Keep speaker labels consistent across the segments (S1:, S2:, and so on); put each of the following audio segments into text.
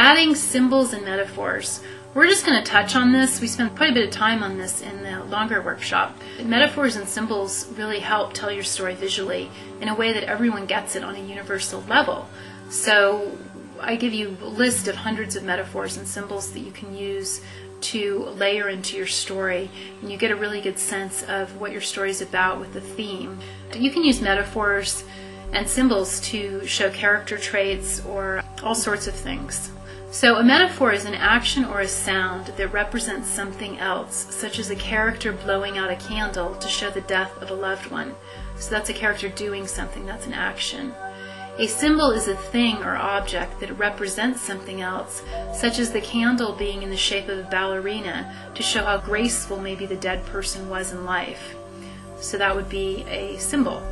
S1: Adding symbols and metaphors. We're just going to touch on this. We spent quite a bit of time on this in the longer workshop. Metaphors and symbols really help tell your story visually in a way that everyone gets it on a universal level. So I give you a list of hundreds of metaphors and symbols that you can use to layer into your story, and you get a really good sense of what your story is about with the theme. You can use metaphors and symbols to show character traits or all sorts of things. So a metaphor is an action or a sound that represents something else, such as a character blowing out a candle to show the death of a loved one. So that's a character doing something, that's an action. A symbol is a thing or object that represents something else, such as the candle being in the shape of a ballerina to show how graceful maybe the dead person was in life. So that would be a symbol.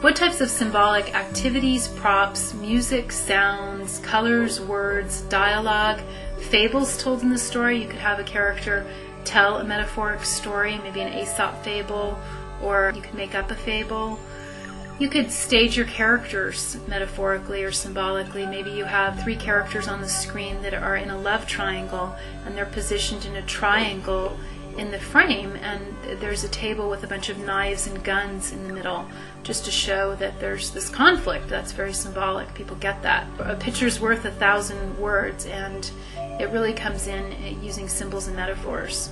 S1: What types of symbolic activities, props, music, sounds, colors, words, dialogue, fables told in the story? You could have a character tell a metaphoric story, maybe an Aesop fable, or you could make up a fable. You could stage your characters metaphorically or symbolically. Maybe you have 3 characters on the screen that are in a love triangle, and they're positioned in a triangle in the frame, and there's a table with a bunch of knives and guns in the middle, just to show that there's this conflict. That's very symbolic. People get that. A picture's worth 1,000 words, and it really comes in using symbols and metaphors.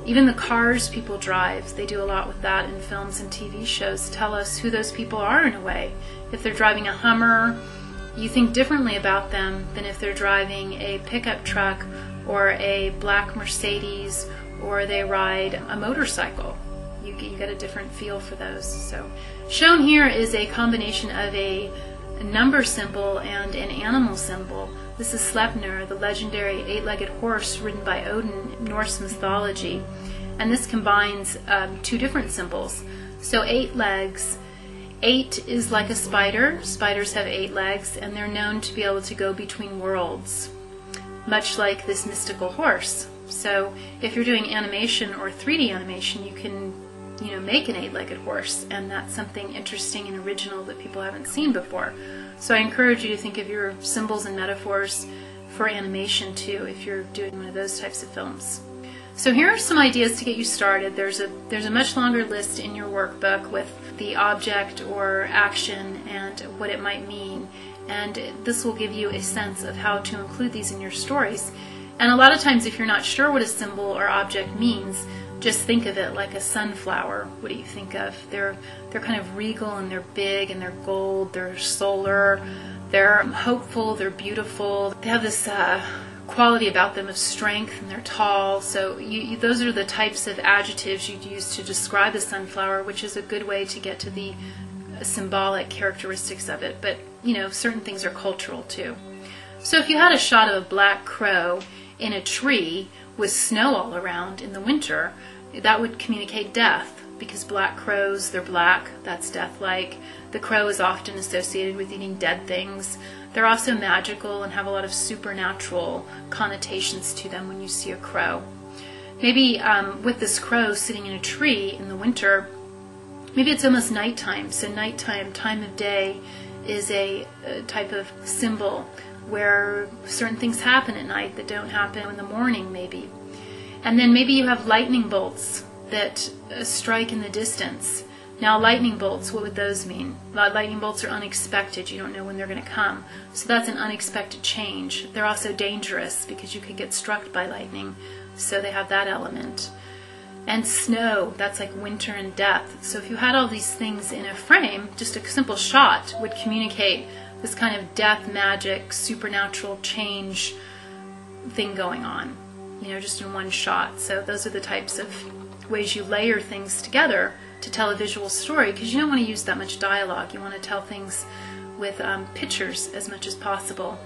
S1: Even the cars people drive, they do a lot with that in films and TV shows, tell us who those people are in a way. If they're driving a Hummer, you think differently about them than if they're driving a pickup truck or a black Mercedes, or they ride a motorcycle. You get a different feel for those. So shown here is a combination of a number symbol and an animal symbol. This is Sleipnir, the legendary 8-legged horse ridden by Odin in Norse mythology. And this combines 2 different symbols. So 8 legs. 8 is like a spider. Spiders have 8 legs, and they're known to be able to go between worlds, much like this mystical horse. So if you're doing animation or 3D animation, you can make an 8-legged horse, and that's something interesting and original that people haven't seen before. So I encourage you to think of your symbols and metaphors for animation too, if you're doing one of those types of films. So here are some ideas to get you started. There's a much longer list in your workbook with the object or action and what it might mean, and this will give you a sense of how to include these in your stories. And a lot of times if you're not sure what a symbol or object means, just think of it like a sunflower. What do you think of? They're kind of regal, and they're big, and they're gold, they're solar, they're hopeful, they're beautiful. They have this quality about them of strength, and they're tall. So those are the types of adjectives you'd use to describe a sunflower, which is a good way to get to the symbolic characteristics of it. But certain things are cultural too. So if you had a shot of a black crow in a tree with snow all around in the winter, that would communicate death, because black crows, they're black, that's death-like. The crow is often associated with eating dead things. They're also magical and have a lot of supernatural connotations to them when you see a crow. Maybe with this crow sitting in a tree in the winter, maybe it's almost nighttime. So nighttime, time of day, is a type of symbol where certain things happen at night that don't happen in the morning maybe. And then maybe you have lightning bolts that strike in the distance. Now lightning bolts, what would those mean? Lightning bolts are unexpected. You don't know when they're going to come. So that's an unexpected change. They're also dangerous because you could get struck by lightning. So they have that element. And snow, that's like winter and death. So if you had all these things in a frame, just a simple shot would communicate this kind of death, magic, supernatural change thing going on, just in one shot. So those are the types of ways you layer things together to tell a visual story, because you don't want to use that much dialogue. You want to tell things with pictures as much as possible.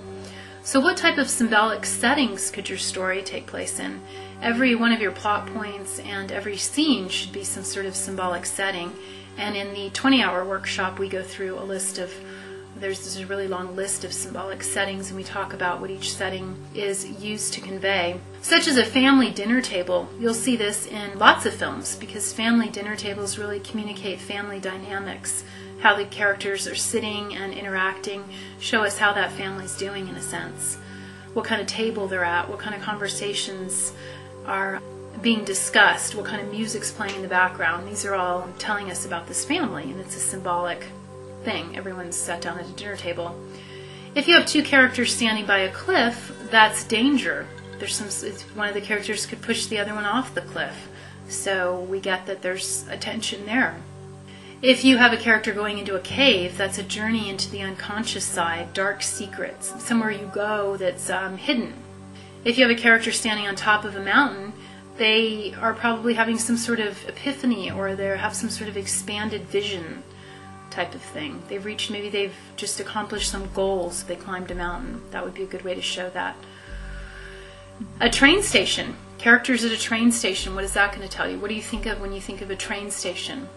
S1: So what type of symbolic settings could your story take place in? Every one of your plot points and every scene should be some sort of symbolic setting. And in the 20-hour workshop, we go through a list of there's a really long list of symbolic settings, and we talk about what each setting is used to convey. Such as a family dinner table. You'll see this in lots of films, because family dinner tables really communicate family dynamics, how the characters are sitting and interacting, show us how that family's doing in a sense. what kind of table they're at, what kind of conversations are being discussed, what kind of music's playing in the background. These are all telling us about this family, and it's a symbolic thing. Everyone's sat down at a dinner table. If you have two characters standing by a cliff, that's danger. One of the characters could push the other one off the cliff. So we get that there's a tension there. If you have a character going into a cave, that's a journey into the unconscious side, dark secrets, somewhere you go that's hidden. If you have a character standing on top of a mountain, they are probably having some sort of epiphany, or they have some sort of expanded vision type of thing. Maybe they've just accomplished some goals. They climbed a mountain. That would be a good way to show that. A train station. Characters at a train station, what is that going to tell you? What do you think of when you think of a train station?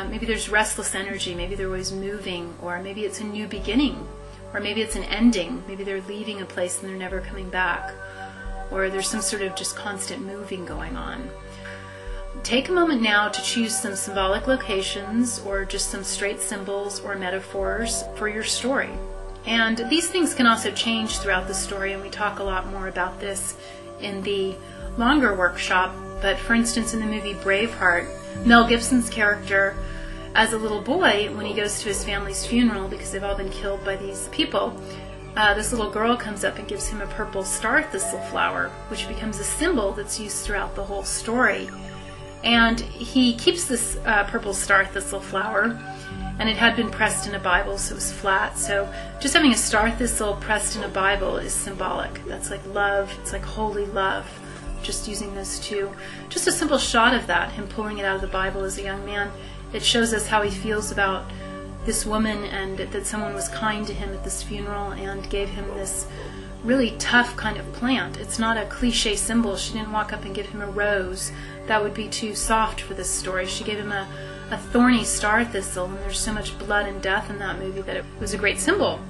S1: Maybe there's restless energy. Maybe they're always moving, or maybe it's a new beginning, or maybe it's an ending. Maybe they're leaving a place and they're never coming back, or there's some sort of just constant moving going on. Take a moment now to choose some symbolic locations, or just some straight symbols or metaphors for your story. And these things can also change throughout the story, and we talk a lot more about this in the longer workshop. But for instance, in the movie Braveheart, Mel Gibson's character, as a little boy, when he goes to his family's funeral because they've all been killed by these people, this little girl comes up and gives him a purple star thistle flower, which becomes a symbol that's used throughout the whole story. And he keeps this purple star thistle flower, and it had been pressed in a Bible, so it was flat. So just having a star thistle pressed in a Bible is symbolic. That's like love. It's like holy love. Just using those two. Just a simple shot of that, him pulling it out of the Bible as a young man. It shows us how he feels about this woman, and that someone was kind to him at this funeral and gave him this really tough kind of plant. It's not a cliche symbol. She didn't walk up and give him a rose. That would be too soft for this story. She gave him a thorny star thistle, and there's so much blood and death in that movie that it was a great symbol.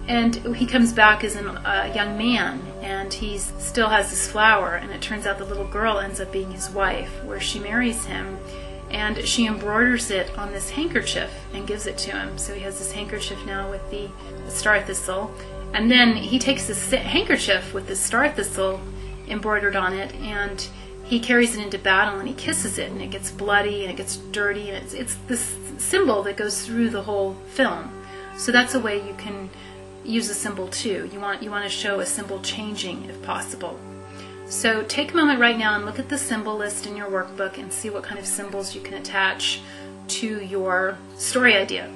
S1: And he comes back as a young man, and he still has this flower, and it turns out the little girl ends up being his wife, where she marries him, and she embroiders it on this handkerchief and gives it to him. So he has this handkerchief now with the star thistle, and then he takes this handkerchief with the star thistle embroidered on it, and he carries it into battle, and he kisses it, and it gets bloody, and it gets dirty, and it's this symbol that goes through the whole film. So that's a way you can use a symbol too. You want to show a symbol changing if possible. So take a moment right now and look at the symbol list in your workbook and see what kind of symbols you can attach to your story idea.